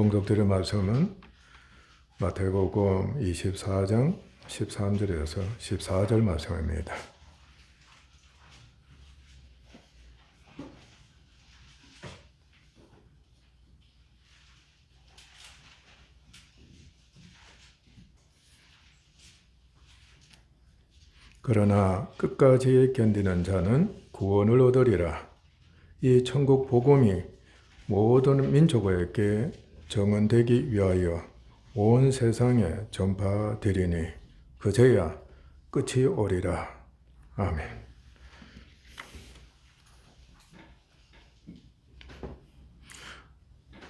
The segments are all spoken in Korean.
봉독드릴 말씀은 마태복음 24장 13절에서 14절 말씀입니다. 그러나 끝까지 견디는 자는 구원을 얻으리라. 이 천국 복음이 모든 민족에게 정언되기 위하여 온 세상에 전파되리니 그제야 끝이 오리라. 아멘.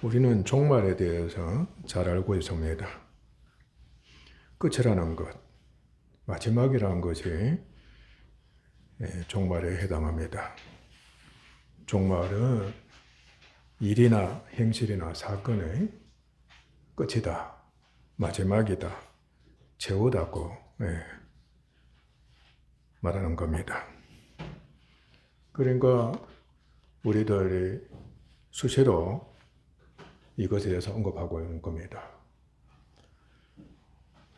우리는 종말에 대해서 잘 알고 있습니다. 끝이라는 것, 마지막이라는 것이 종말에 해당합니다. 종말은 일이나 행실이나 사건의 끝이다, 마지막이다, 최후다고 말하는 겁니다. 그러니까 우리들이 수시로 이것에 대해서 언급하고 있는 겁니다.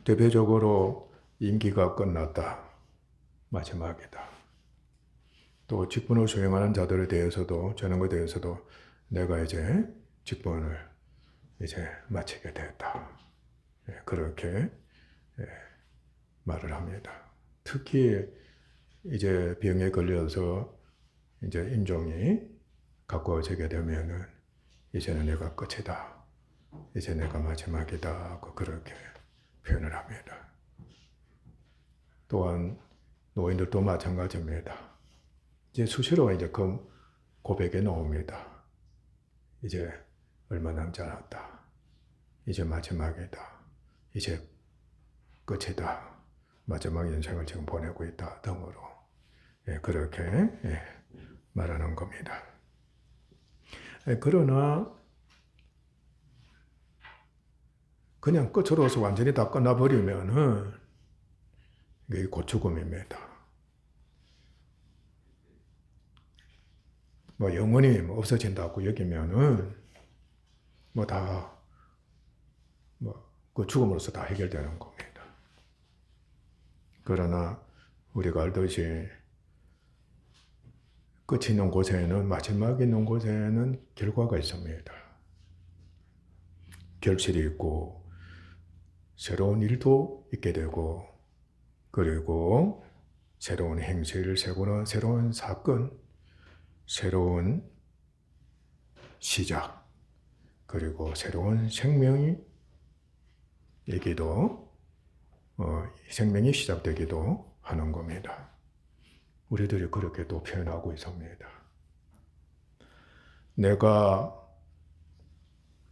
대표적으로 임기가 끝났다, 마지막이다. 또 직분을 수행하는 자들에 대해서도, 저런 것에 대해서도 내가 이제 직분을 이제 마치게 됐다, 그렇게 말을 합니다. 특히 이제 병에 걸려서 이제 임종이 가까워지게 되면은 이제는 내가 끝이다, 이제 내가 마지막이다 하고 그렇게 표현을 합니다. 또한 노인들도 마찬가지입니다. 이제 수시로 이제 그 고백이 나옵니다. 이제 얼마 남지 않았다, 이제 마지막이다, 이제 끝이다, 마지막 인생을 지금 보내고 있다 등으로 그렇게 말하는 겁니다. 그러나 그냥 끝으로서 완전히 다 끝나버리면은 이게 곧 죽음입니다. 뭐 영원히 없어진다고 여기면은 그 죽음으로서 다 해결되는 겁니다. 그러나 우리가 알듯이 끝이 있는 곳에는, 마지막이 있는 곳에는 결과가 있습니다. 결실이 있고 새로운 일도 있게 되고, 그리고 새로운 행실, 새로운 사건, 새로운 시작, 그리고 새로운 생명이 생명이 시작되기도 하는 겁니다. 우리들이 그렇게 또 표현하고 있습니다. 내가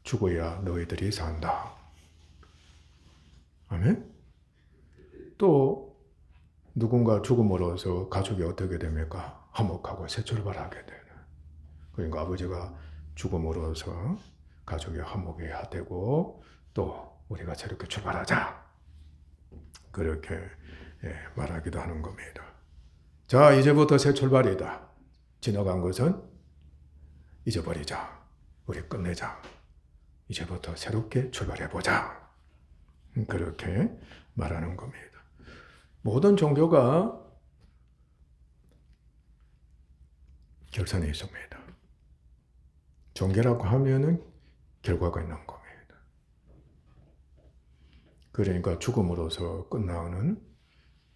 죽어야 너희들이 산다. 아멘? 또 누군가 죽음으로써 가족이 어떻게 됩니까? 화목하고 새 출발하게 되는. 그러니까 아버지가 죽음으로써 가족이 화목해야 되고, 또 우리가 새롭게 출발하자, 그렇게 말하기도 하는 겁니다. 자, 이제부터 새 출발이다. 지나간 것은 잊어버리자. 우리 끝내자. 이제부터 새롭게 출발해보자. 그렇게 말하는 겁니다. 모든 종교가 결산이 있습니다. 종교라고 하면은 결과가 있는 겁니다. 그러니까 죽음으로서 끝나는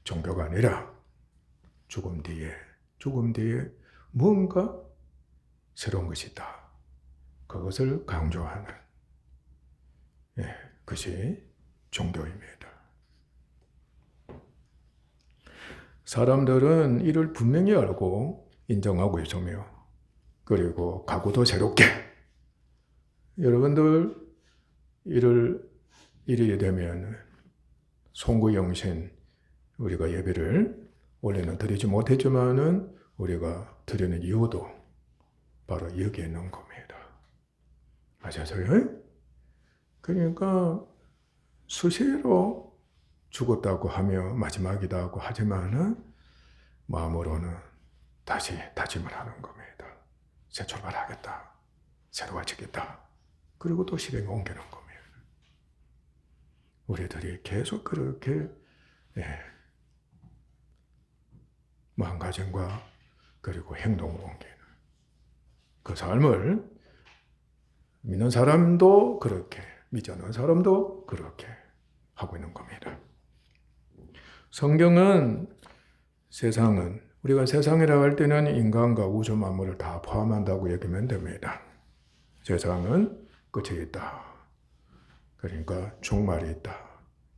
종교가 아니라 죽음 뒤에 뭔가 새로운 것이 있다, 그것을 강조하는 것이 종교입니다. 사람들은 이를 분명히 알고 인정하고 있으며, 그리고 각오도 새롭게, 여러분들 일이 되면 송구영신 우리가 예배를 원래는 드리지 못했지만은 우리가 드리는 이유도 바로 여기에 있는 겁니다. 아셨어요? 그러니까 수시로 죽었다고 하며 마지막이다고 하지만은 마음으로는 다시 다짐을 하는 겁니다. 새 출발하겠다, 새로워지겠다, 그리고 또 실행에 옮기는 겁니다. 우리들이 계속 그렇게 마음가짐과 그리고 행동을 옮기는 그 삶을 믿는 사람도 그렇게, 믿지 않는 사람도 그렇게 하고 있는 겁니다. 성경은 세상은, 우리가 세상이라고 할 때는 인간과 우주 만물을 다 포함한다고 얘기하면 됩니다. 세상은 끝이 있다. 그러니까 종말이 있다.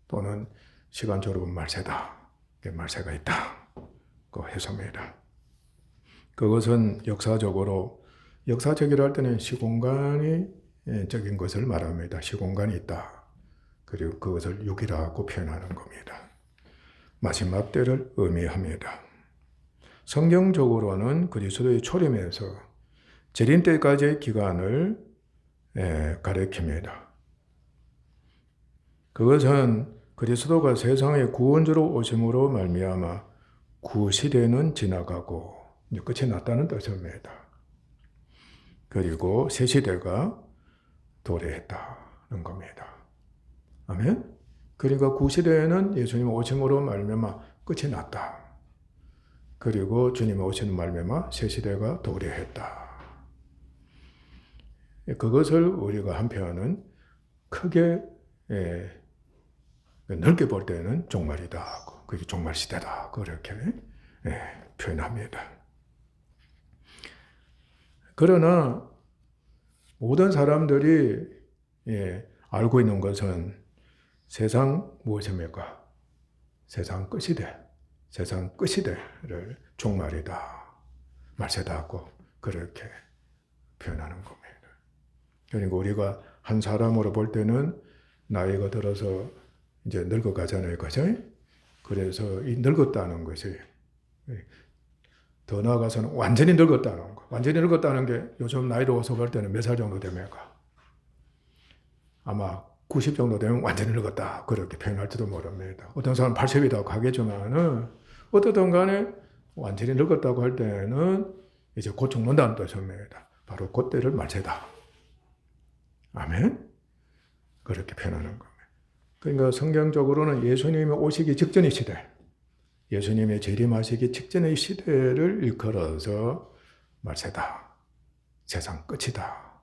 또는 시간적으로 말세다. 말세가 있다. 그 해석입니다. 그것은 역사적이라 할 때는 시공간적인 것을 말합니다. 시공간이 있다. 그리고 그것을 육이라고 표현하는 겁니다. 마지막 때를 의미합니다. 성경적으로는 그리스도의 초림에서 재림 때까지의 기간을 가리킵니다. 그것은 그리스도가 세상의 구원주로 오심으로 말미암아 구시대는 지나가고 끝이 났다는 뜻입니다. 그리고 새 시대가 도래했다는 겁니다. 아멘? 그러니까 구시대에는 예수님 오심으로 말미암아 끝이 났다. 그리고 주님이 오시는 말미암아 새 시대가 도래했다. 그것을 우리가 한편은 크게 넓게 볼 때는 종말이다. 그게 종말 시대다. 그렇게 표현합니다. 그러나 모든 사람들이 알고 있는 것은 세상 무엇입니까? 세상 끝이대. 세상 끝이대를 종말이다. 말세다고 그렇게 표현하는 겁니다. 그러니까 우리가 한 사람으로 볼 때는 나이가 들어서 이제 늙어가잖아요. 그죠? 그래서 이 늙었다는 것이 더 나아가서는 완전히 늙었다는 거. 완전히 늙었다는 게 요즘 나이로 어서 볼 때는 몇 살 정도 됩니까? 아마 90 정도 되면 완전히 늙었다. 그렇게 표현할지도 모릅니다. 어떤 사람은 80이라고 하겠지만은 어떻든 간에 완전히 늙었다고 할 때는 이제 곧 죽는다는 뜻입니다. 바로 그때를 말세다. 아멘? 그렇게 표현하는 겁니다. 그러니까 성경적으로는 예수님이 오시기 직전의 시대, 예수님의 재림하시기 직전의 시대를 일컬어서 말세다. 세상 끝이다.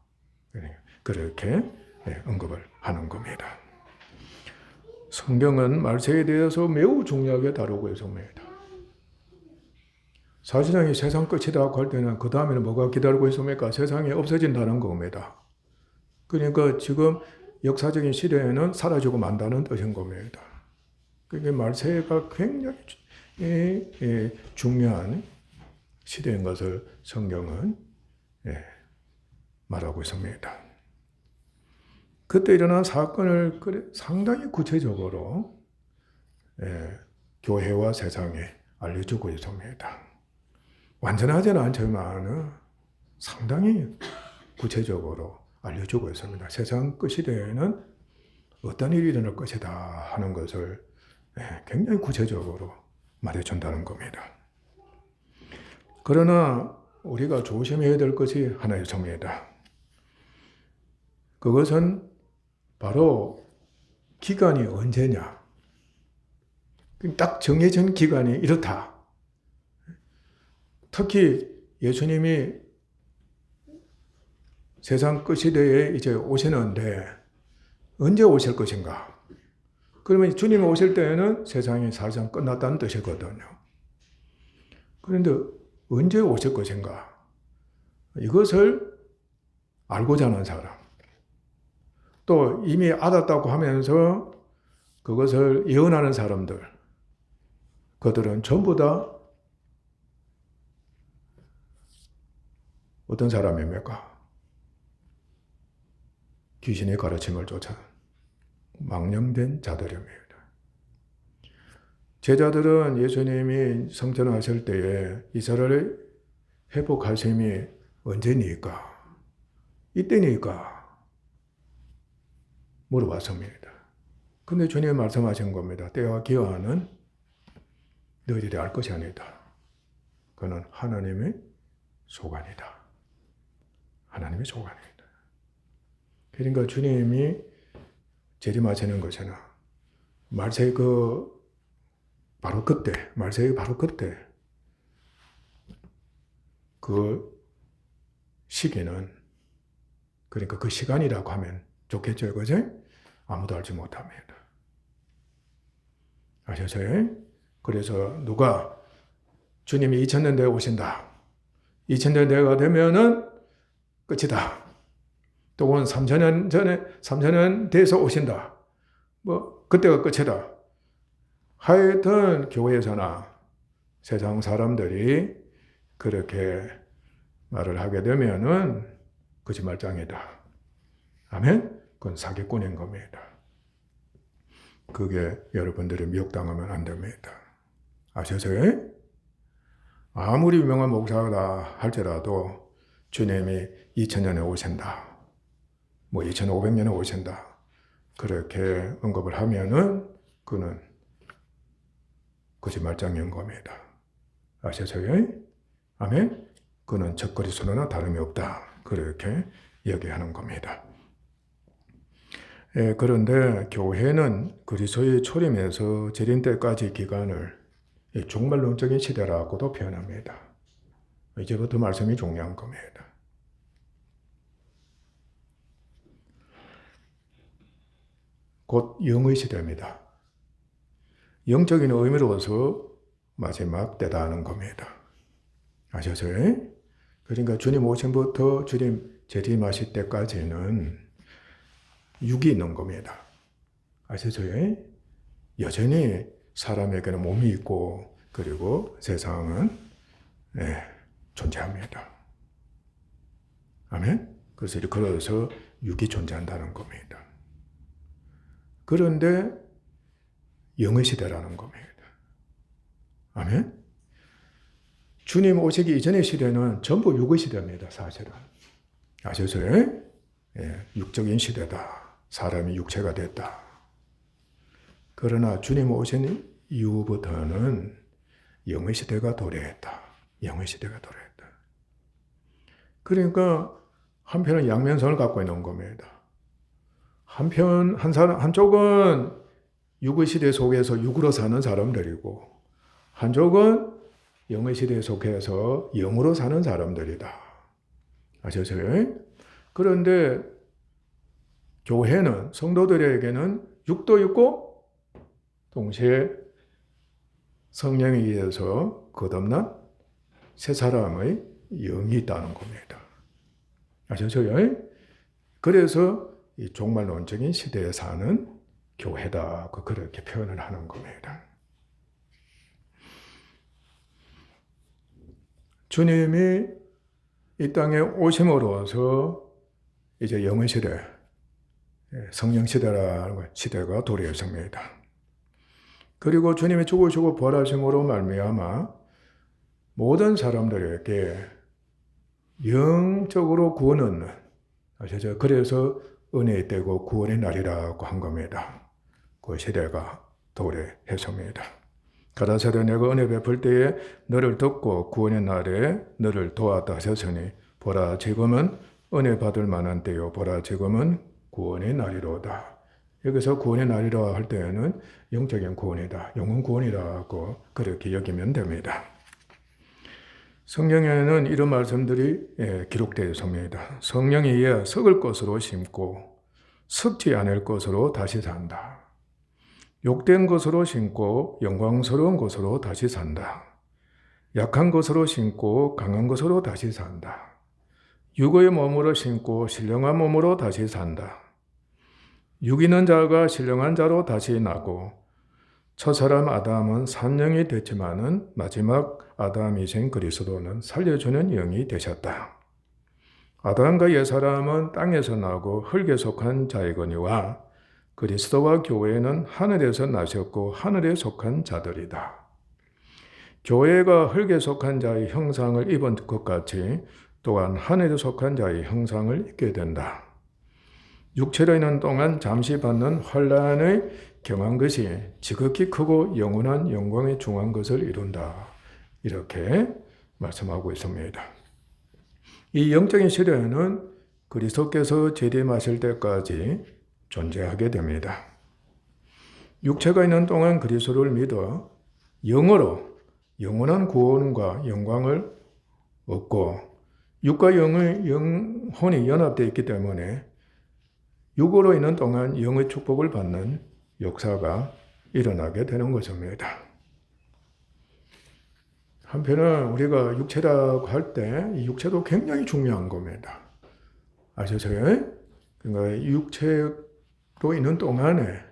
그렇게 언급을 하는 겁니다. 성경은 말세에 대해서 매우 중요하게 다루고 있습니다. 사실상 세상 끝이라고 할 때는 그 다음에는 뭐가 기다리고 있습니까? 세상이 없어진다는 겁니다. 그러니까 지금 역사적인 시대에는 사라지고 만다는 뜻인 겁니다. 그게 말세가 굉장히 중요한 시대인 것을 성경은 말하고 있습니다. 그때 일어난 사건을 상당히 구체적으로 교회와 세상에 알려주고 있습니다. 완전하지는 않지만 상당히 구체적으로 알려주고 있습니다. 세상 끝시대에는 어떤 일이 일어날 것이다 하는 것을 굉장히 구체적으로 말해준다는 겁니다. 그러나 우리가 조심해야 될 것이 하나 있습니다. 그것은 바로 기간이 언제냐. 딱 정해진 기간이 이렇다. 특히 예수님이 세상 끝시대에 이제 오시는데 언제 오실 것인가? 그러면 주님이 오실 때에는 세상이 사실상 끝났다는 뜻이거든요. 그런데 언제 오실 것인가? 이것을 알고자 하는 사람, 또 이미 알았다고 하면서 그것을 예언하는 사람들, 그들은 전부 다 어떤 사람입니까? 귀신의 가르침을 쫓아 망령된 자들입니다. 제자들은 예수님이 성천하실 때에 이스라엘을 회복하심이 언제니까? 이때니까? 물어봤습니다. 근데 주님이 말씀하신 겁니다. 때와 기한은 너희들이 알 것이 아니다. 그는 하나님의 소관이다. 하나님의 소관이다. 그러니까 주님이 재림하시는 것이나 말세기 바로 그때 그 시기는, 그러니까 그 시간이라고 하면 좋겠죠, 그죠? 아무도 알지 못합니다. 아셨어요? 그래서 누가 주님이 2000년대에 오신다. 2000년대가 되면은 끝이다. 또는 3000년 돼서 오신다. 그때가 끝이다. 하여튼 교회에서나 세상 사람들이 그렇게 말을 하게 되면은 거짓말장이다. 아멘? 그건 사기꾼인 겁니다. 그게 여러분들이 미혹당하면 안 됩니다. 아셨어요? 아무리 유명한 목사다 할지라도 주님이 2000년에 오신다. 2500년에 오신다. 그렇게 언급을 하면은 그는 거짓말장인 겁니다. 아셨어요? 아멘? 그는 적그리스도나 다름이 없다. 그렇게 얘기하는 겁니다. 그런데 교회는 그리스도의 초림에서 재림 때까지 기간을 종말론적인 시대라고도 표현합니다. 이제부터 말씀이 중요한 겁니다. 곧 영의 시대입니다. 영적인 의미로서 마지막 때다 하는 겁니다. 아셨어요? 그러니까 주님 오심부터 주님 재림하실 때까지는 육이 있는 겁니다. 아셨어요? 여전히 사람에게는 몸이 있고 그리고 세상은 존재합니다. 아멘? 그래서 육이 존재한다는 겁니다. 그런데 영의 시대라는 겁니다. 아멘? 주님 오시기 이전의 시대는 전부 육의 시대입니다. 사실은. 아셨어요? 육적인 시대다. 사람이 육체가 됐다. 그러나 주님 오신 이후부터는 영의 시대가 도래했다. 영의 시대가 도래했다. 그러니까 한편은 양면성을 갖고 있는 겁니다. 한쪽은 육의 시대 속에서 육으로 사는 사람들이고 한쪽은 영의 시대 속에서 영으로 사는 사람들이다. 아셨어요? 그런데 교회는 성도들에게는 육도 있고 동시에 성령에 의해서 거듭난 새 사람의 영이 있다는 겁니다. 아셨어요? 그래서 이 종말론적인 시대에 사는 교회다. 그렇게 표현을 하는 겁니다. 주님이 이 땅에 오심으로써 이제 영의 시대, 성령 시대라는 시대가 도래했습니다. 그리고 주님이 죽으시고 부활하심으로 말미암아 모든 사람들에게 영적으로 구원 얻는, 아시죠? 그래서 은혜의 때고 구원의 날이라고 한 겁니다. 그 시대가 도래했습니다. 가라사대 내가 은혜 베풀 때에 너를 돕고 구원의 날에 너를 도왔다 하셨으니 보라 지금은 은혜 받을 만한 때요 보라 지금은 구원의 날이로다. 여기서 구원의 날이라 할 때에는 영적인 구원이다. 영혼 구원이라고 그렇게 여기면 됩니다. 성경에는 이런 말씀들이 기록되어 있습니다. 성령에 의해 썩을 것으로 심고 썩지 않을 것으로 다시 산다. 욕된 것으로 심고 영광스러운 것으로 다시 산다. 약한 것으로 심고 강한 것으로 다시 산다. 육의 몸으로 심고 신령한 몸으로 다시 산다. 육 있는 자가 신령한 자로 다시 나고 첫사람 아담은 산영이 됐지만은 마지막 아담이신 그리스도는 살려주는 영이 되셨다. 아담과 옛사람은 땅에서 나고 흙에 속한 자이거니와 그리스도와 교회는 하늘에서 나셨고 하늘에 속한 자들이다. 교회가 흙에 속한 자의 형상을 입은 것 같이 또한 하늘에 속한 자의 형상을 입게 된다. 육체로 있는 동안 잠시 받는 환난의 경한 것이 지극히 크고 영원한 영광에 중한 것을 이룬다. 이렇게 말씀하고 있습니다. 이 영적인 시대에는 그리스도께서 재림하실 때까지 존재하게 됩니다. 육체가 있는 동안 그리스도를 믿어 영으로 영원한 구원과 영광을 얻고 육과 영의 영혼이 연합되어 있기 때문에 육으로 있는 동안 영의 축복을 받는 역사가 일어나게 되는 것입니다. 한편은 우리가 육체라고 할 때 이 육체도 굉장히 중요한 겁니다. 아셨어요? 그러니까 육체로 있는 동안에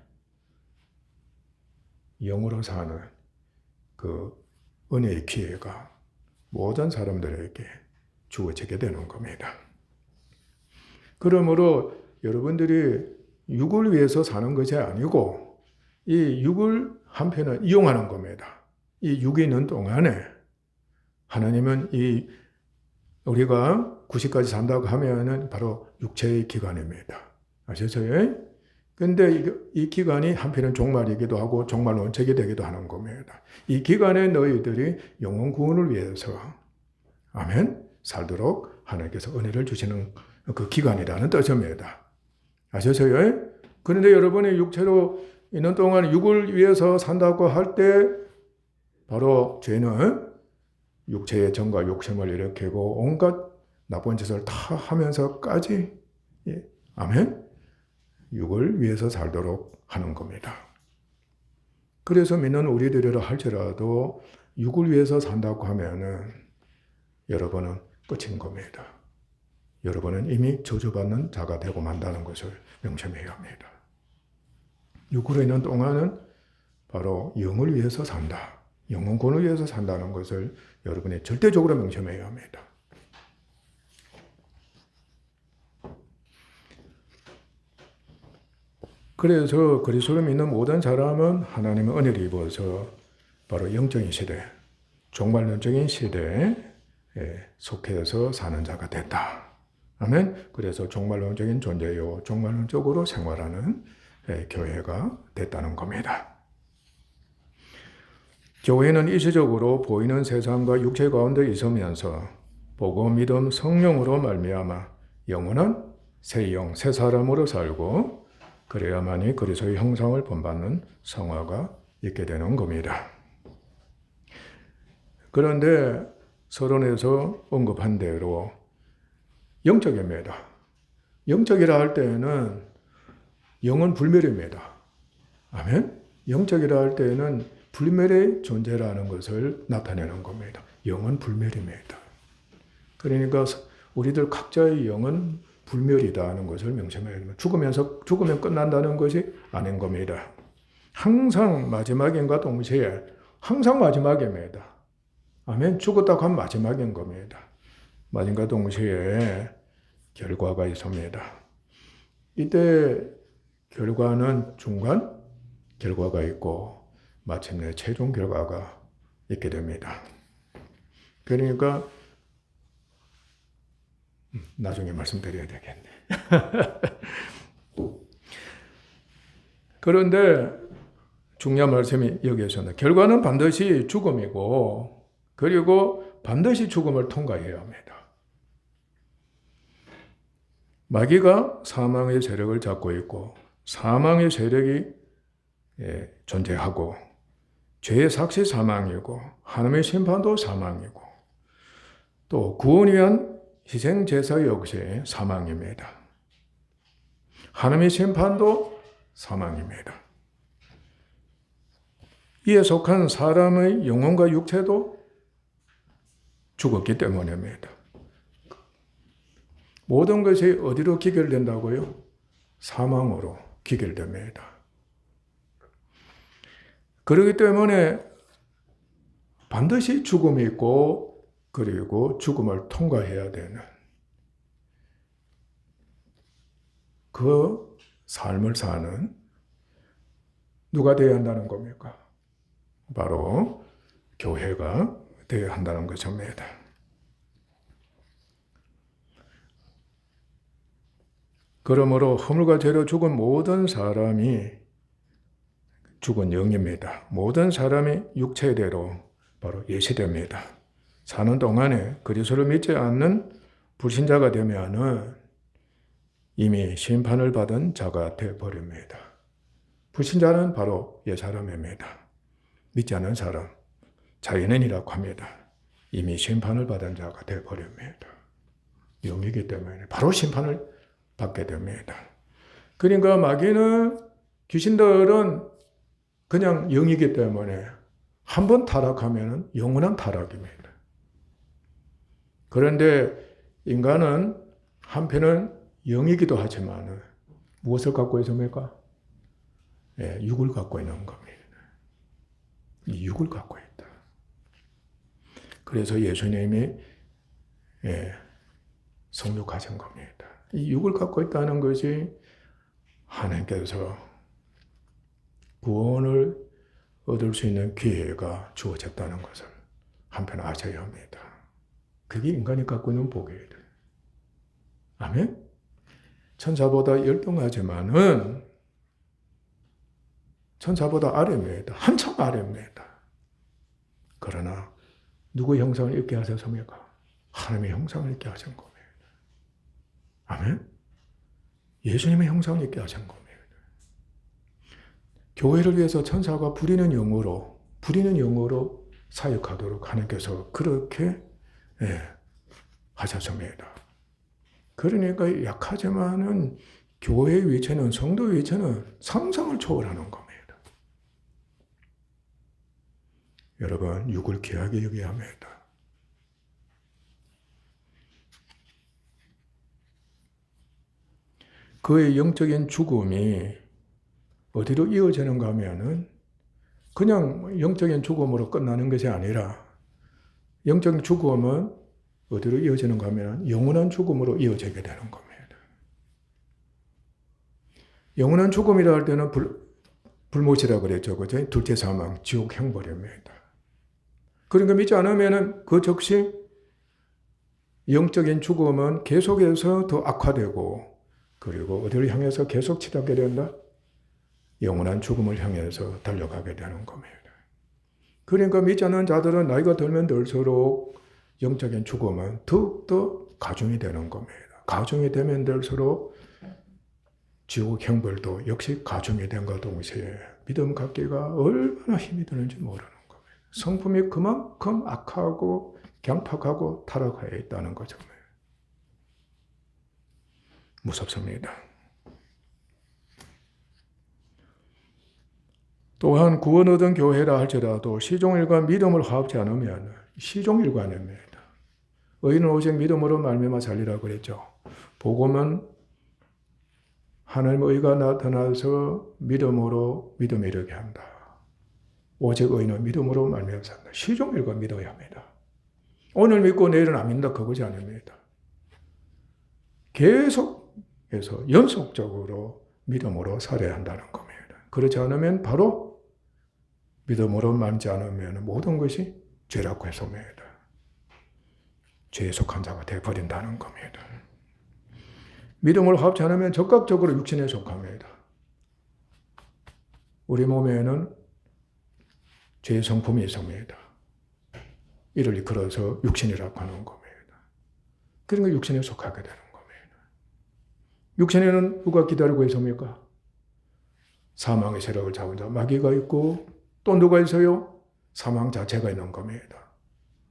영으로 사는 그 은혜의 기회가 모든 사람들에게 주어지게 되는 겁니다. 그러므로 여러분들이 육을 위해서 사는 것이 아니고 이 육을 한편은 이용하는 겁니다. 이 육이 있는 동안에 하나님은 이 우리가 90까지 산다고 하면은 바로 육체의 기간입니다. 아셨어요? 근데 이 기간이 한편은 종말이기도 하고 종말 원칙이 되기도 하는 겁니다. 이 기간에 너희들이 영혼 구원을 위해서 아멘 살도록 하나님께서 은혜를 주시는 그 기간이라는 뜻입니다. 아셨어요? 그런데 여러분이 육체로 있는 동안 육을 위해서 산다고 할 때 바로 죄는 육체의 정과 욕심을 일으키고 온갖 나쁜 짓을 다 하면서까지 아멘 육을 위해서 살도록 하는 겁니다. 그래서 믿는 우리들이라 할지라도 육을 위해서 산다고 하면은 여러분은 끝인 겁니다. 여러분은 이미 저주받는 자가 되고 만다는 것을 명심해야 합니다. 육으로 있는 동안은 바로 영을 위해서 산다. 영혼권을 위해서 산다는 것을 여러분이 절대적으로 명심해야 합니다. 그래서 그리스도를 믿는 모든 사람은 하나님의 은혜를 입어서 바로 영적인 시대, 종말론적인 시대에 속해서 사는 자가 됐다. 아멘. 그래서 종말론적인 존재요, 종말론적으로 생활하는 교회가 됐다는 겁니다. 교회는 일시적으로 보이는 세상과 육체 가운데 있으면서 복음, 믿음, 성령으로 말미암아 영원한 새 영, 새 사람으로 살고 그래야만이 그리스도의 형상을 본받는 성화가 있게 되는 겁니다. 그런데 서론에서 언급한 대로 영적입니다. 영적이라 할 때에는 영은 불멸입니다. 아멘? 영적이라 할 때에는 불멸의 존재라는 것을 나타내는 겁니다. 영은 불멸입니다. 그러니까 우리들 각자의 영은 불멸이다 하는 것을 명심해야 됩니다. 죽으면 끝난다는 것이 아닌 겁니다. 항상 마지막인과 동시에 항상 마지막입니다. 아멘. 죽었다고 하면 마지막인 겁니다. 마지막과 동시에 결과가 있습니다. 이때 결과는 중간 결과가 있고 마침내 최종 결과가 있게 됩니다. 그러니까 나중에 말씀드려야 되겠네. 그런데 중요한 말씀이 여기에서는 결과는 반드시 죽음이고 그리고 반드시 죽음을 통과해야 합니다. 마귀가 사망의 세력을 잡고 있고 사망의 세력이 존재하고 죄의 삭시 사망이고 하나님의 심판도 사망이고 또 구원을 위한 희생제사 역시 사망입니다. 하나님의 심판도 사망입니다. 이에 속한 사람의 영혼과 육체도 죽었기 때문입니다. 모든 것이 어디로 기결된다고요? 사망으로 기결됩니다. 그렇기 때문에 반드시 죽음이 있고 그리고 죽음을 통과해야 되는 그 삶을 사는 누가 되어야 한다는 겁니까? 바로 교회가 되어야 한다는 것입니다. 그러므로 허물과 죄로 죽은 모든 사람이 죽은 영입니다. 모든 사람이 육체대로 바로 예시됩니다. 사는 동안에 그리스도를 믿지 않는 불신자가 되면은 이미 심판을 받은 자가 되어버립니다. 불신자는 바로 옛사람입니다. 믿지 않는 사람, 자연인이라고 합니다. 이미 심판을 받은 자가 되어버립니다. 영이기 때문에 바로 심판을 받게 됩니다. 그러니까 마귀는, 귀신들은 그냥 영이기 때문에 한 번 타락하면 영원한 타락입니다. 그런데 인간은 한편은 영이기도 하지만 무엇을 갖고 있습니까? 육을 갖고 있는 겁니다. 이 육을 갖고 있다. 그래서 예수님이 성육하신 겁니다. 이 육을 갖고 있다는 것이 하나님께서 구원을 얻을 수 있는 기회가 주어졌다는 것을 한편 아셔야 합니다. 그게 인간이 갖고 있는 복이에요. 아멘? 천사보다 열등하지만은 천사보다 아래입니다. 한참 아래입니다. 그러나 누구의 형상을 입게 하셨습니까? 하나님의 형상을 입게 하신 겁니다. 아멘? 예수님의 형상을 입게 하신 겁니다. 교회를 위해서 천사가 부리는 영으로 사역하도록 하나님께서 그렇게 하셨습니다. 그러니까 약하지만은 교회의 위치는, 성도의 위치는 상상을 초월하는 겁니다. 여러분, 육을 귀하게 여겨야 합니다. 그의 영적인 죽음이 어디로 이어지는가 하면은 그냥 영적인 죽음으로 끝나는 것이 아니라 영적인 죽음은 어디로 이어지는가 하면 영원한 죽음으로 이어지게 되는 겁니다. 영원한 죽음이라 할 때는 불못이라고 그랬죠. 그죠? 둘째 사망, 지옥 형벌입니다. 그러니까 믿지 않으면 그 즉시 영적인 죽음은 계속해서 더 악화되고 그리고 어디를 향해서 계속 치닫게 된다? 영원한 죽음을 향해서 달려가게 되는 겁니다. 그러니까 믿지 않는 자들은 나이가 들면 들수록 영적인 죽음은 더욱더 가중이 되는 겁니다. 가중이 되면 될수록 지옥 형벌도 역시 가중이 된과 동시에 믿음 갖기가 얼마나 힘이 드는지 모르는 겁니다. 성품이 그만큼 악하고 경팍하고 타락하여 있다는 거죠. 무섭습니다. 또한 구원 얻은 교회라 할지라도 시종일과 믿음을 화합지 않으면 시종일관입니다. 의인은 오직 믿음으로 말미암아 살리라고 그랬죠. 복음은 하나님의 의가 나타나서 믿음으로 믿음에 이르게 한다. 오직 의인은 믿음으로 말미암아 산다. 시종일관 믿어야 합니다. 오늘 믿고 내일은 안 믿는다 그것이 아닙니다. 계속해서 연속적으로 믿음으로 살아야 한다는 겁니다. 그렇지 않으면 바로 믿음으로 말지 않으면 모든 것이 죄라고 했습니다. 죄에 속한 자가 되어버린다는 겁니다. 믿음을 합치 않으면 적극적으로 육신에 속합니다. 우리 몸에는 죄의 성품이 있습니다. 이를 이끌어서 육신이라고 하는 겁니다. 그러니까 육신에 속하게 되는 겁니다. 육신에는 누가 기다리고 있습니까? 사망의 세력을 잡은 자, 마귀가 있고 또 누가 있어요? 사망 자체가 있는 겁니다.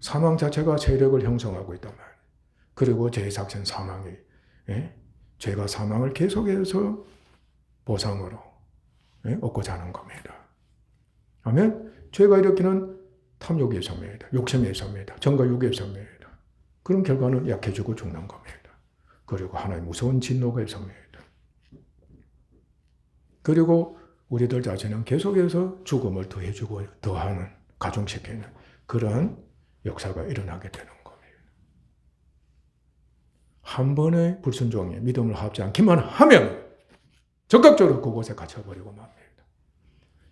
사망 자체가 세력을 형성하고 있단 말이에요. 그리고 죄의 삭신 사망이, 죄가 사망을 계속해서 보상으로 얻고자 하는 겁니다. 아멘? 죄가 일으키는 탐욕이 있습니다. 욕심이 있습니다. 정과 육이 있습니다. 그런 결과는 약해지고 죽는 겁니다. 그리고 하나의 무서운 진노가 있습니다. 그리고 우리들 자신은 계속해서 죽음을 더해주고 더하는, 가중시키는 그런 역사가 일어나게 되는 겁니다. 한 번의 불순종에 믿음을 합지 않기만 하면 적극적으로 그곳에 갇혀버리고 맙니다.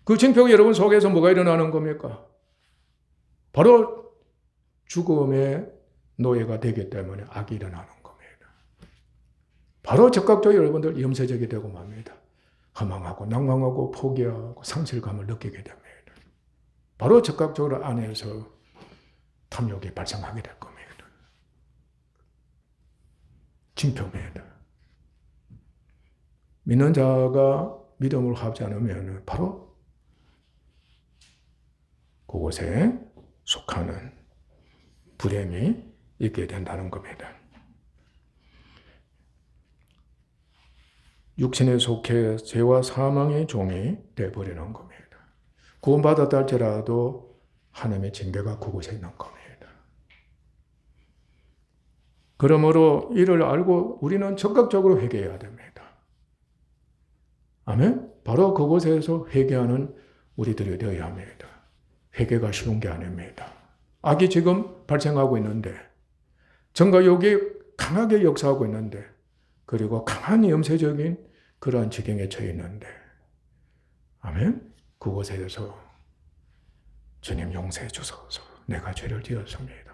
그 징표가 여러분 속에서 뭐가 일어나는 겁니까? 바로 죽음의 노예가 되기 때문에 악이 일어나는 겁니다. 바로 적극적으로 여러분들 염세적이 되고 맙니다. 허망하고 낭망하고 포기하고 상실감을 느끼게 됩니다. 바로 적극적으로 안에서 탐욕이 발생하게 될 겁니다. 징표입니다. 믿는 자가 믿음으로 하지 않으면 바로 그곳에 속하는 불행이 있게 된다는 겁니다. 육신에 속해 죄와 사망의 종이 되어버리는 겁니다. 구원받았다 할지라도 하나님의 징계가 그곳에 있는 겁니다. 그러므로 이를 알고 우리는 적극적으로 회개해야 됩니다. 아멘? 바로 그곳에서 회개하는 우리들이 되어야 합니다. 회개가 쉬운 게 아닙니다. 악이 지금 발생하고 있는데, 정과 욕이 강하게 역사하고 있는데, 그리고 강한 염세적인 그러한 지경에 처해 있는데, 아멘? 그곳에서 주님 용서해 주소서. 내가 죄를 지었습니다.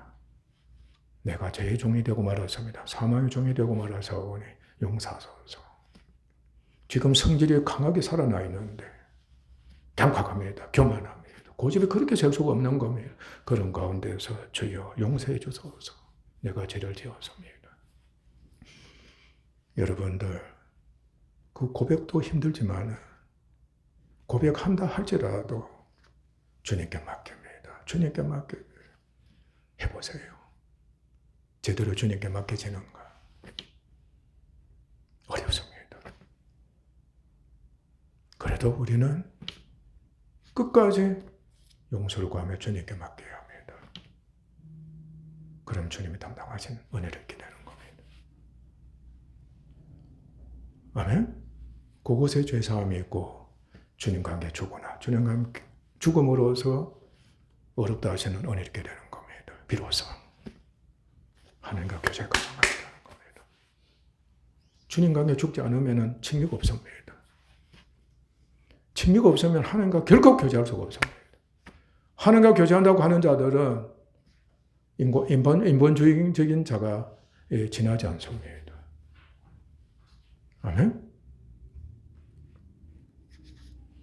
내가 죄의 종이 되고 말았습니다. 사망의 종이 되고 말아서오니 용서하소서. 지금 성질이 강하게 살아나 있는데 경각합니다. 교만합니다. 고집이 그렇게 셀 수가 없는 겁니다. 그런 가운데서 주여 용서해 주소서. 내가 죄를 지었습니다. 여러분들 그 고백도 힘들지만 고백한다 할지라도 주님께 맡깁니다. 주님께 맡겨 해보세요. 제대로 주님께 맡겨지는가? 어렵습니다. 그래도 우리는 끝까지 용서를 구하며 주님께 맡겨야 합니다. 그럼 주님이 담당하신 은혜를 얻게 되는 겁니다. 아멘? 그곳에 죄사함이 있고 주님과 함께 죽으나 주님과 함께 죽음으로써 어렵다 하시는 은혜를 얻게 되는 겁니다. 비로소 하나님과 교제가 가능하게 되는 겁니다. 주님과 함께 죽지 않으면 칭의가 없습니다. 칭의가 없으면 하나님과 결코 교제할 수가 없습니다. 하나님과 교제한다고 하는 자들은 인본주의적인 자가 지나지 않습니다. 아멘?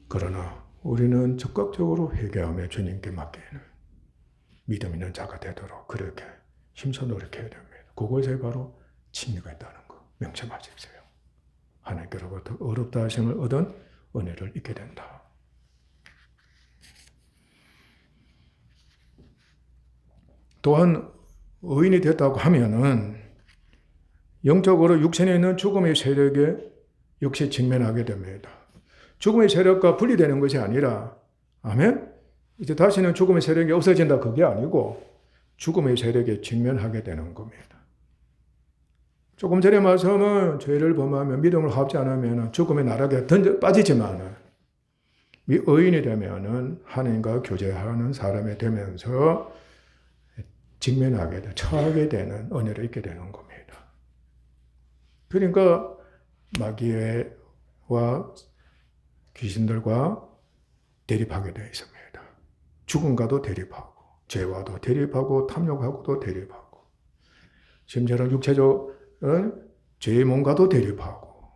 그러나 우리는 적극적으로 회개하며 주님께 맡기는 믿음 있는 자가 되도록 그렇게 힘써 노력해야 됩니다. 그것에 바로 칭의가 있다는 거 명심하십시오. 하나님께로부터 어렵다 하심을 얻은 은혜를 잊게 된다. 또한 의인이 됐다고 하면은 영적으로 육신에 있는 죽음의 세력에 역시 직면하게 됩니다. 죽음의 세력과 분리되는 것이 아니라, 아멘? 이제 다시는 죽음의 세력이 없어진다 그게 아니고 죽음의 세력에 직면하게 되는 겁니다. 조금 전에 말씀은 죄를 범하면 믿음을 합지 않으면 죽음의 나락에 빠지지만 의인이 되면은 하나님과 교제하는 사람이 되면서 직면하게 돼, 처하게 되는 은혜를 잊게 되는 겁니다. 그러니까 마귀와 귀신들과 대립하게 되어 있습니다. 죽음과도 대립하고, 죄와도 대립하고, 탐욕하고도 대립하고, 심지어는 육체적인 죄의 몸과도 대립하고,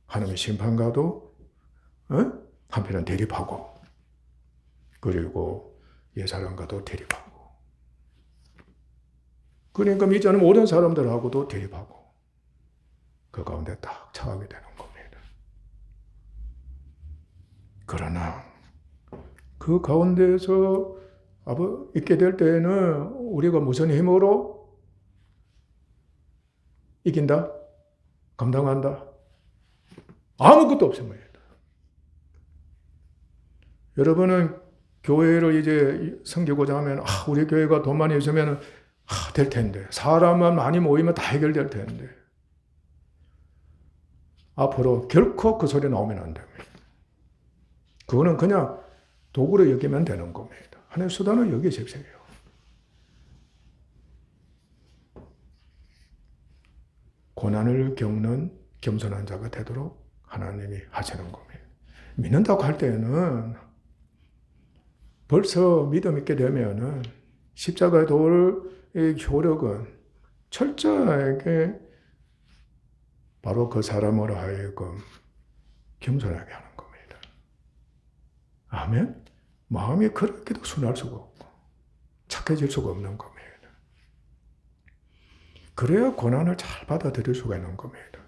하나님의 심판과도 한편은 대립하고, 그리고 옛사람과도 대립하고, 그러니까 믿지 않는 모든 사람들하고도 대립하고, 그 가운데 딱 처하게 되는 겁니다. 그러나 그 가운데서 있게 될 때에는 우리가 무슨 힘으로 이긴다? 감당한다? 아무것도 없습니다. 여러분은 교회를 이제 섬기고자 하면 우리 교회가 돈 많이 있으면 될 텐데, 사람만 많이 모이면 다 해결될 텐데, 앞으로 결코 그 소리 나오면 안 됩니다. 그거는 그냥 도구로 여기면 되는 겁니다. 하나님의 수단을 여기십시오. 고난을 겪는 겸손한 자가 되도록 하나님이 하시는 겁니다. 믿는다고 할 때는 벌써 믿음 있게 되면은 십자가의 도의 효력은 철저하게 바로 그 사람으로 하여금 겸손하게 하는 겁니다. 아멘? 마음이 그렇게도 순할 수가 없고 착해질 수가 없는 겁니다. 그래야 고난을 잘 받아들일 수가 있는 겁니다.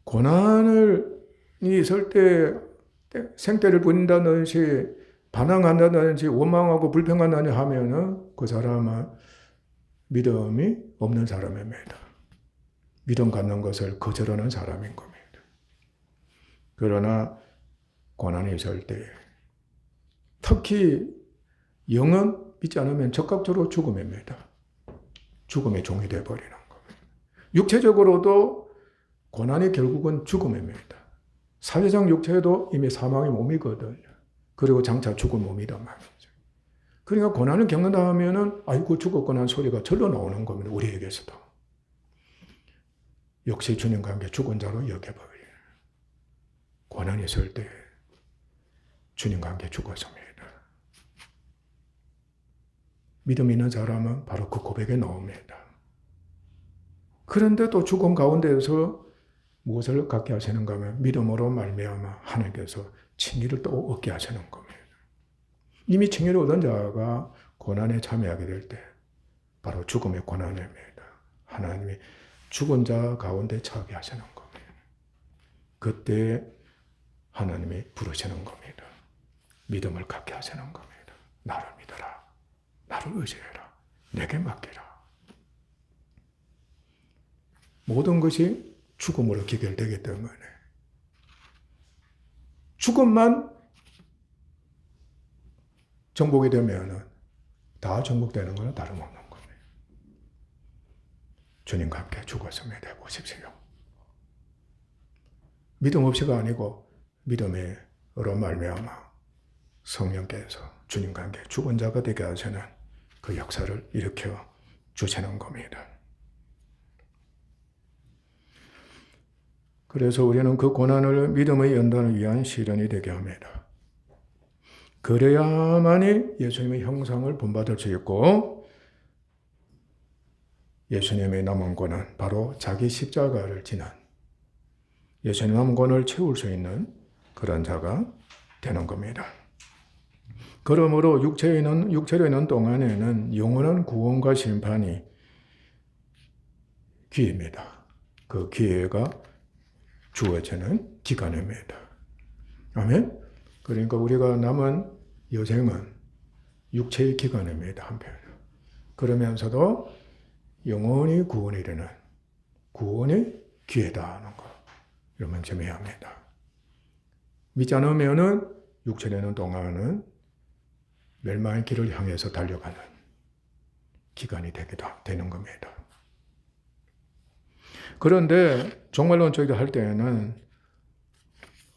고난을 있을 때 생떼를 부린다든지 반항한다든지 원망하고 불평한다든지 하면은 그 사람은 믿음이 없는 사람입니다. 믿음 갖는 것을 거절하는 사람인 겁니다. 그러나 고난이 있을 때 특히 영은 믿지 않으면 적극적으로 죽음입니다. 죽음의 종이 되어버리는 겁니다. 육체적으로도 고난이 결국은 죽음입니다. 사회적 육체도 이미 사망의 몸이거든요. 그리고 장차 죽은 몸이란 말이죠. 그러니까 고난을 겪는다 하면은 아이고 죽었구나 소리가 절로 나오는 겁니다. 우리에게서도. 역시 주님과 함께 죽은 자로 여겨버려요. 고난이 있을 때 주님과 함께 죽었습니다. 믿음 있는 사람은 바로 그 고백에 나옵니다. 그런데 또 죽음 가운데에서 무엇을 갖게 하시는가 하면 믿음으로 말미암아 하나님께서 칭의를 또 얻게 하시는 겁니다. 이미 칭의를 얻은 자가 고난에 참여하게 될 때 바로 죽음의 고난입니다. 하나님이 죽은 자 가운데 처하게 하시는 겁니다. 그때 하나님이 부르시는 겁니다. 믿음을 갖게 하시는 겁니다. 나를 믿어라. 나를 의지해라. 내게 맡기라. 모든 것이 죽음으로 기결되기 때문에 죽음만 정복이 되면 다 정복되는 것은 다름없는 겁니다. 주님과 함께 죽었음에 대해 보십시오. 믿음 없이가 아니고 믿음으로 말미암아 성령께서 주님과 함께 죽은 자가 되게 하시는 그 역사를 일으켜 주시는 겁니다. 그래서 우리는 그 고난을 믿음의 연단을 위한 시련이 되게 합니다. 그래야만이 예수님의 형상을 본받을 수 있고 예수님의 남은 권은 바로 자기 십자가를 지는 예수님의 남은 권을 채울 수 있는 그런 자가 되는 겁니다. 그러므로 육체로 있는 동안에는 영원한 구원과 심판이 기회입니다. 그 기회가 주어지는 기간입니다. 아멘? 그러니까 우리가 남은 여생은 육체의 기간입니다. 한편. 그러면서도 영원히 구원이 되는 구원의 기회다 하는 거. 이런 명심해야 합니다. 믿지 않으면은 육체되는 동안은 멸망의 길을 향해서 달려가는 기간이 되는 겁니다. 그런데 종말론적으로 할 때에는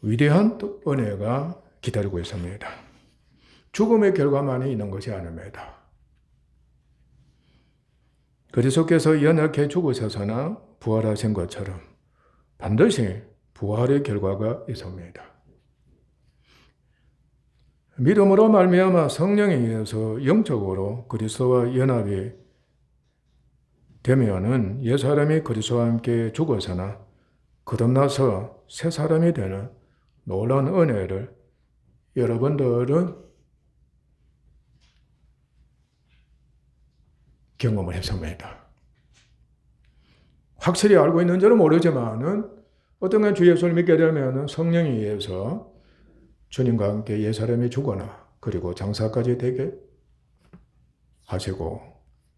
위대한 은혜가 기다리고 있습니다. 죽음의 결과만이 있는 것이 아닙니다. 그리스도께서 연약해 죽으셔서나 부활하신 것처럼 반드시 부활의 결과가 있습니다. 믿음으로 말미암아 성령에 의해서 영적으로 그리스도와 연합이 되면은 옛사람이 그리스도와 함께 죽어서나 거듭나서 새 사람이 되는 놀라운 은혜를 여러분들은 경험을 했습니다. 확실히 알고 있는지는 모르지만은 어떤 건 주 예수를 믿게 되면 성령에 의해서 주님과 함께 옛사람이 죽거나 그리고 장사까지 되게 하시고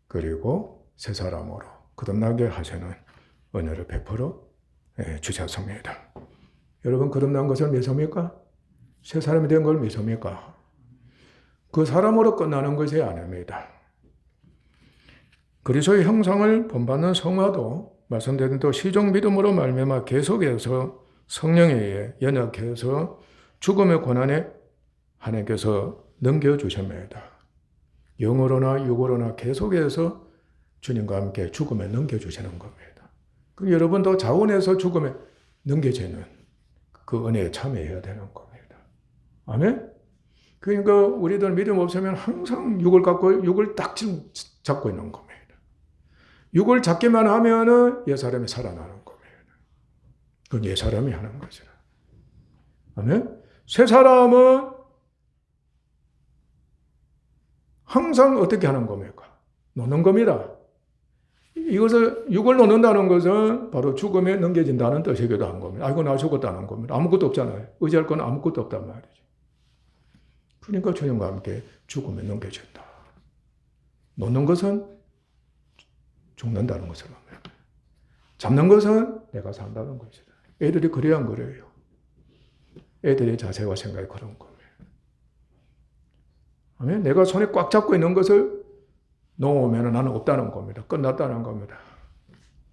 그리고 새 사람으로 거듭나게 하시는 은혜를 베풀어 주셨습니다. 여러분 거듭난 것을 믿습니까? 새 사람이 된 걸 믿습니까? 그 사람으로 끝나는 것이 아닙니다. 그리스도의 형상을 본받는 성화도 말씀드린 또 시종 믿음으로 말미암아 계속해서 성령에 의해 연약해서 죽음의 고난에 하나님께서 넘겨주십니다. 영으로나 육으로나 계속해서 주님과 함께 죽음에 넘겨주시는 겁니다. 그럼 여러분도 자원해서 죽음에 넘겨지는 그 은혜에 참여해야 되는 겁니다. 아멘? 그러니까 우리들 믿음 없으면 항상 육을 딱 잡고 있는 겁니다. 육을 잡기만 하면은 옛사람이 살아나는 겁니다. 그건 옛사람이 하는 거죠. 아멘? 새 사람은 항상 어떻게 하는 겁니까? 놓는 겁니다. 이것을 육을 놓는다는 것은 바로 죽음에 넘겨진다는 뜻이기도 한 겁니다. 아이고 나 죽었다는 겁니다. 아무것도 없잖아요. 의지할 건 아무것도 없단 말이죠. 그러니까 주님과 함께 죽음에 넘겨진다. 놓는 것은 죽는다는 것을 합니다. 잡는 것은 내가 산다는 것이다. 애들이 그래야 안 그래요. 애들의 자세와 생각이 그런 겁니다. 내가 손에 꽉 잡고 있는 것을 놓으면 나는 없다는 겁니다. 끝났다는 겁니다.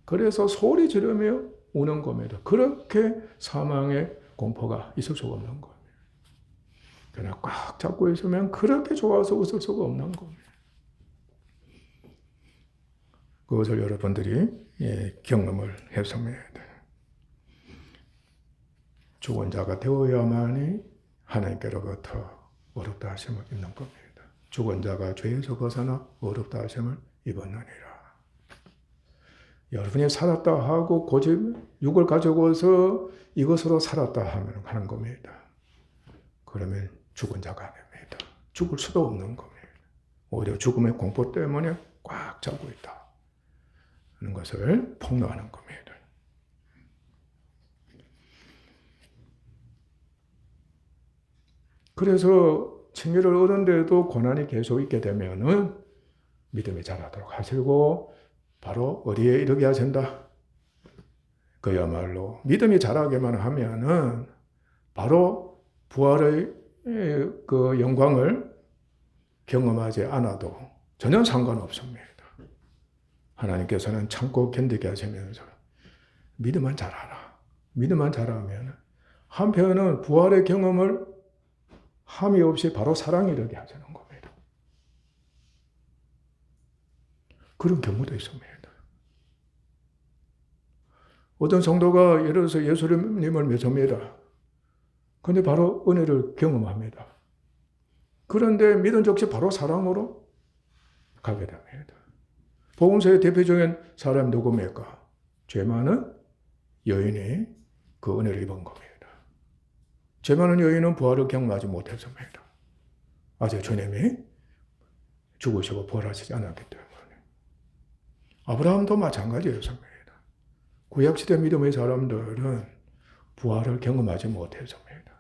그래서 소리 지르며 우는 겁니다. 그렇게 사망의 공포가 있을 수가 없는 겁니다. 그냥 꽉 잡고 있으면 그렇게 좋아서 웃을 수가 없는 겁니다. 그것을 여러분들이 경험을 했으면 돼요. 죽은 자가 되어야만이 하나님께로부터 어렵다 하심을 입는 겁니다. 죽은 자가 죄에서 벗어나 어렵다 하심을 입었느니라. 여러분이 살았다 하고 고집 육을 가지고서 이것으로 살았다 하는 겁니다. 그러면 죽은 자가 됩니다. 죽을 수도 없는 겁니다. 오히려 죽음의 공포 때문에 꽉 잡고 있다 하는 것을 폭로하는 겁니다. 그래서 칭의를 얻은데도 고난이 계속 있게 되면은 믿음이 자라도록 하시고 바로 어디에 이르게 하신다? 그야말로 믿음이 자라게만 하면은 바로 부활의 그 영광을 경험하지 않아도 전혀 상관없습니다. 하나님께서는 참고 견디게 하시면서 믿음만 자라라. 믿음만 자라면 한편은 부활의 경험을 함이 없이 바로 사랑이 이르게 하시는 겁니다. 그런 경우도 있습니다. 어떤 성도가 예를 들어서 예수님을 믿습니다. 근데 바로 은혜를 경험합니다. 그런데 믿은 즉시 바로 사랑으로 가게 됩니다. 복음서의 대표적인 사람이 누굽니까? 죄 많은 여인이 그 은혜를 입은 겁니다. 죄 많은 여인은 부활을 경험하지 못했습니다. 아직 주님이 죽으시고 부활하시지 않았기 때문에. 아브라함도 마찬가지였습니다. 구약시대 믿음의 사람들은 부활을 경험하지 못했습니다.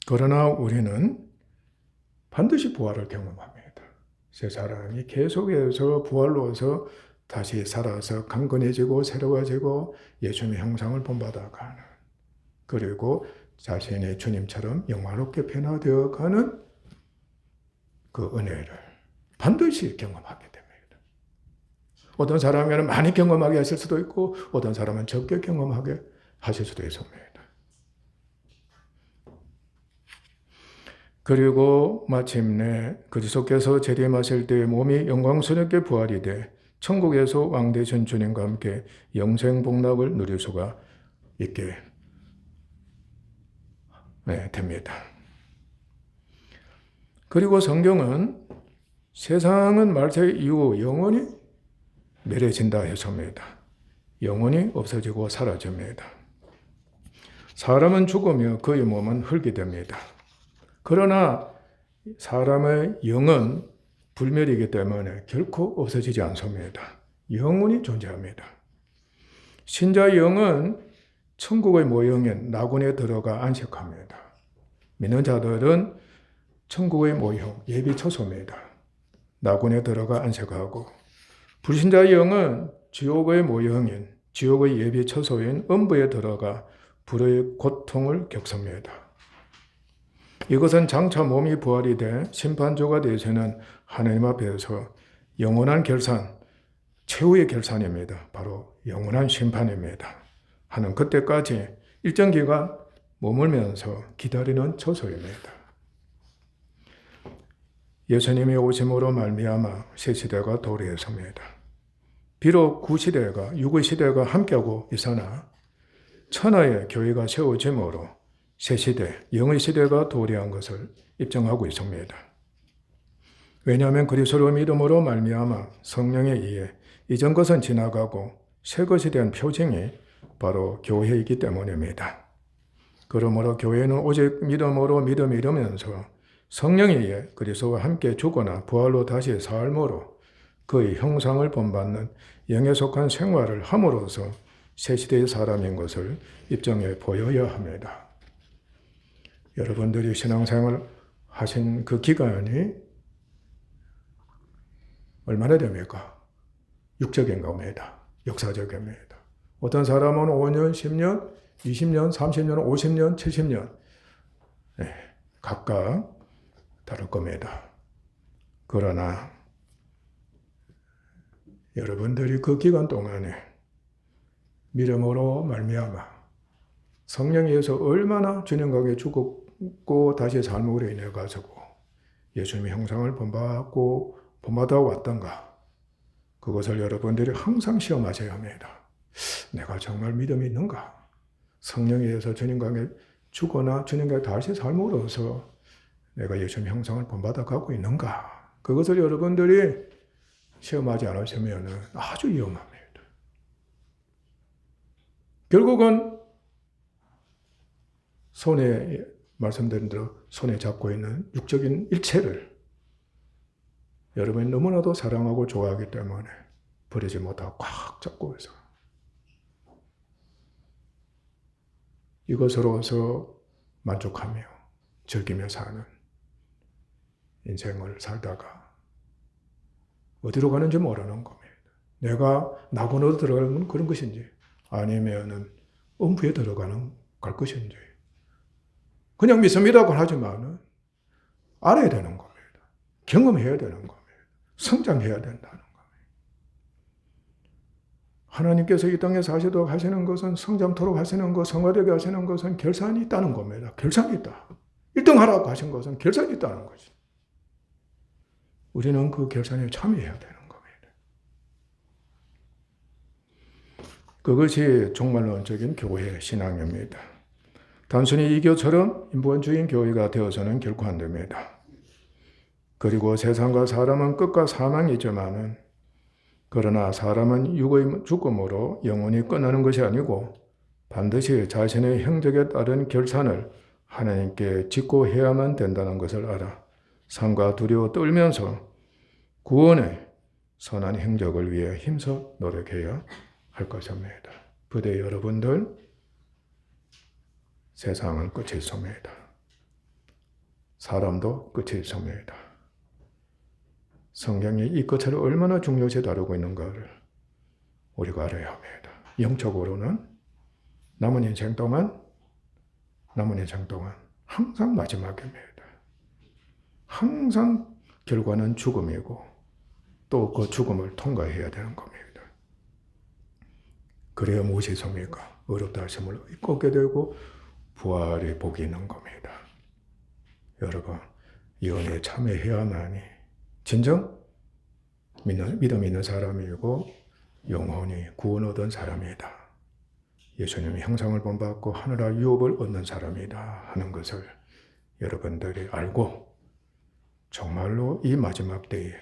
그러나 우리는 반드시 부활을 경험합니다. 새 사람이 계속해서 부활로서 다시 살아서 강건해지고 새로워지고 예수님의 형상을 본받아가는, 그리고 자신의 주님처럼 영화롭게 변화되어가는 그 은혜를 반드시 경험하게 됩니다. 어떤 사람에게는 많이 경험하게 하실 수도 있고 어떤 사람은 적게 경험하게 하실 수도 있습니다. 그리고 마침내 그리스도께서 재림하실 때 몸이 영광스럽게 부활이 돼 천국에서 왕 되신 주님과 함께 영생 복락을 누릴 수가 있게 됩니다. 그리고 성경은 세상은 말세 이후 영원히 멸해진다 했습니다. 영원히 없어지고 사라집니다. 사람은 죽으며 그의 몸은 흙이 됩니다. 그러나 사람의 영은 불멸이기 때문에 결코 없어지지 않습니다. 영원히 존재합니다. 신자의 영은 천국의 모형인 낙원에 들어가 안식합니다. 믿는 자들은 천국의 모형, 예비 처소입니다. 낙원에 들어가 안식하고, 불신자의 영은 지옥의 모형인 지옥의 예비 처소인 음부에 들어가 불의 고통을 겪습니다. 이것은 장차 몸이 부활이 돼 심판조가 되시는 하나님 앞에서 영원한 결산, 최후의 결산입니다. 바로 영원한 심판입니다. 하는 그때까지 일정 기간 머물면서 기다리는 처소입니다. 예수님의 오심으로 말미암아 새 시대가 도래했습니다. 비록 구시대가 육의 시대가 함께하고 있으나 천하의 교회가 세워짐으로 새 시대, 영의 시대가 도래한 것을 입증하고 있습니다. 왜냐하면 그리스도의 믿음으로 말미암아 성령에 의해 이전 것은 지나가고 새 것이 된 표징이 바로 교회이기 때문입니다. 그러므로 교회는 오직 믿음으로 믿음이 이르면서 성령이 그리스도와 함께 죽거나 부활로 다시 삶으로 그의 형상을 본받는 영에 속한 생활을 함으로써 새 시대의 사람인 것을 입증해 보여야 합니다. 여러분들이 신앙생활 하신 그 기간이 얼마나 됩니까? 육적인 겁니다. 역사적입니다. 어떤 사람은 5년, 10년, 20년, 30년, 50년, 70년 각각 다를 겁니다. 그러나 여러분들이 그 기간 동안에 믿음으로 말미암아 성령에 의해서 얼마나 주님과 죽었고 다시 삶으로 인해 가지고 예수님의 형상을 본받아 왔던가, 그것을 여러분들이 항상 시험하셔야 합니다. 내가 정말 믿음이 있는가? 성령에 의해서 주님과 죽거나 주님과 다시 삶으로서 내가 예수님 형상을 본받아 가고 있는가? 그것을 여러분들이 시험하지 않으시면 아주 위험합니다. 결국은 손에, 말씀드린 대로 손에 잡고 있는 육적인 일체를 여러분이 너무나도 사랑하고 좋아하기 때문에 버리지 못하고 꽉 잡고 있어요. 이것으로서 만족하며 즐기며 사는 인생을 살다가 어디로 가는지 모르는 겁니다. 내가 낙원으로 들어가는 그런 것인지 아니면은 음부에 갈 것인지 그냥 믿습니다고 하지만은 알아야 되는 겁니다. 경험해야 되는 겁니다. 성장해야 된다는 겁니다. 하나님께서 이 땅에서 하시는 것은 성장토록 하시는 것, 성화되게 하시는 것은 결산이 있다는 겁니다. 결산이 있다. 1등 하라고 하신 것은 결산이 있다는 것이. 우리는 그 결산에 참여해야 되는 겁니다. 그것이 종말론적인 교회 신앙입니다. 단순히 이 교처럼 인본주의 교회가 되어서는 결코 안 됩니다. 그리고 세상과 사람은 끝과 사망이 있지만은, 그러나 사람은 육의 죽음으로 영원히 끝나는 것이 아니고 반드시 자신의 행적에 따른 결산을 하나님께 짓고 해야만 된다는 것을 알아 상과 두려워 떨면서 구원의 선한 행적을 위해 힘써 노력해야 할 것입니다. 부대 여러분들, 세상은 끝이 있습니다. 사람도 끝이 있습니다. 성경이 이 끝을 얼마나 중요시 다루고 있는가를 우리가 알아야 합니다. 영적으로는 남은 인생 동안 항상 마지막입니다. 항상 결과는 죽음이고 또 그 죽음을 통과해야 되는 겁니다. 그래야 무엇이 있습니까? 어렵다 하심을 얻게 되고 부활의 복이 있는 겁니다. 여러분, 이 은혜에 참여해야만이 진정 믿음 있는 사람이고 영혼이 구원 얻은 사람이다. 예수님의 형상을 본받고 하늘의 유업을 얻는 사람이다 하는 것을 여러분들이 알고 정말로 이 마지막 때에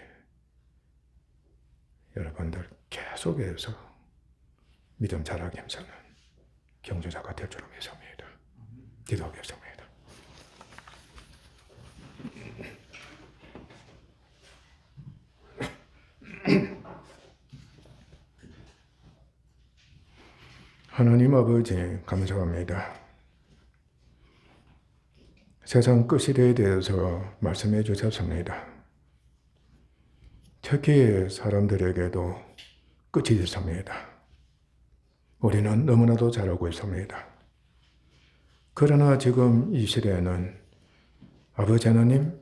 여러분들 계속해서 믿음 자라게 힘쓰는 경주자가 될 줄로 믿습니다. 기도하겠습니다. 하나님 아버지 감사합니다. 세상 끝시대에 대해서 말씀해 주셨습니다. 특히 사람들에게도 끝이 있습니다. 우리는 너무나도 잘 알고 있습니다. 그러나 지금 이 시대에는 아버지 하나님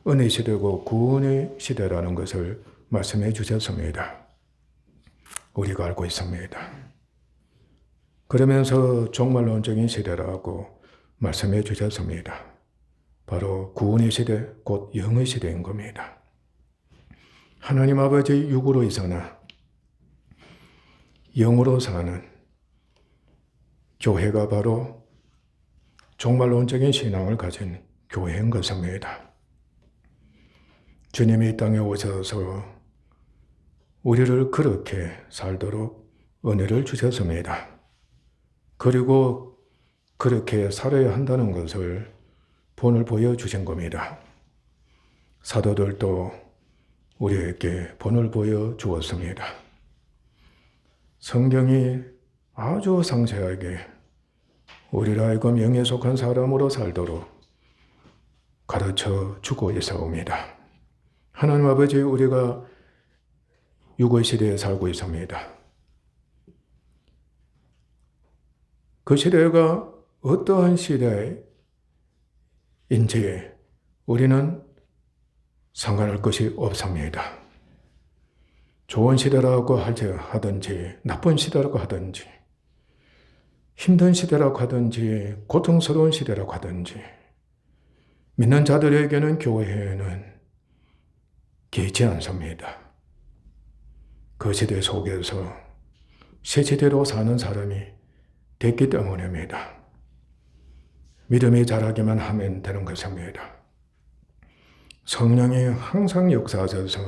은혜 시대고 구원의 시대라는 것을 말씀해 주셨습니다. 우리가 알고 있습니다. 그러면서 종말론적인 시대라고 말씀해 주셨습니다. 바로 구원의 시대, 곧 영의 시대인 겁니다. 하나님 아버지 육으로 있으나 영으로 사는 교회가 바로 종말론적인 신앙을 가진 교회인 것입니다. 주님이 이 땅에 오셔서 우리를 그렇게 살도록 은혜를 주셨습니다. 그리고 그렇게 살아야 한다는 것을 본을 보여주신 겁니다. 사도들도 우리에게 본을 보여주었습니다. 성경이 아주 상세하게 우리를 하여금 영에 속한 사람으로 살도록 가르쳐 주고 있사옵니다. 하나님 아버지, 우리가 유고 시대에 살고 있습니다. 그 시대가 어떠한 시대인지 우리는 상관할 것이 없습니다. 좋은 시대라고 하든지 나쁜 시대라고 하든지 힘든 시대라고 하든지 고통스러운 시대라고 하든지 믿는 자들에게는 교회는 개의치 않습니다. 그 시대 속에서 새 시대로 사는 사람이 됐기 때문입니다. 믿음이 자라기만 하면 되는 것입니다. 성령이 항상 역사하셔서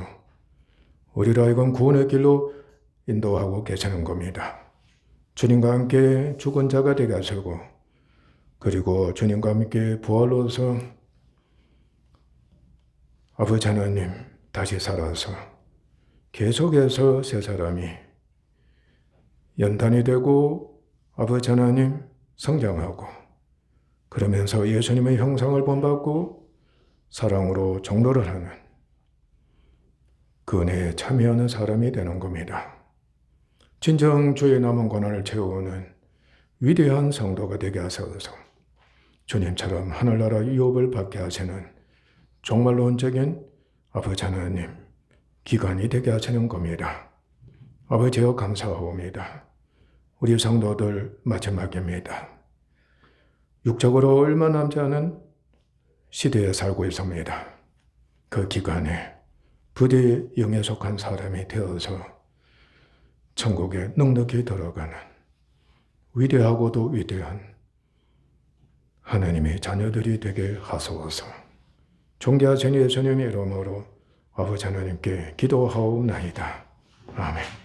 우리를 하여금 구원의 길로 인도하고 계시는 겁니다. 주님과 함께 죽은 자가 되게 하시고 그리고 주님과 함께 부활로서 아버지 하나님 다시 살아서 계속해서 세 사람이 연단이 되고 아버지 하나님 성장하고 그러면서 예수님의 형상을 본받고 사랑으로 종로를 하는 그 은혜에 참여하는 사람이 되는 겁니다. 진정 주의 남은 고난을 채우는 위대한 성도가 되게 하셔서 주님처럼 하늘나라 유업을 받게 하시는 종말론적인 아버지 하나님 기관이 되게 하시는 겁니다. 아버지여 감사하옵니다. 우리 성도들 마지막입니다. 육적으로 얼마 남지 않은 시대에 살고 있습니다. 그 기간에 부디 영에 속한 사람이 되어서 천국에 넉넉히 들어가는 위대하고도 위대한 하나님의 자녀들이 되게 하소서. 존귀하신 예수님의 이름으로 아버지 하나님께 기도하옵나이다. 아멘.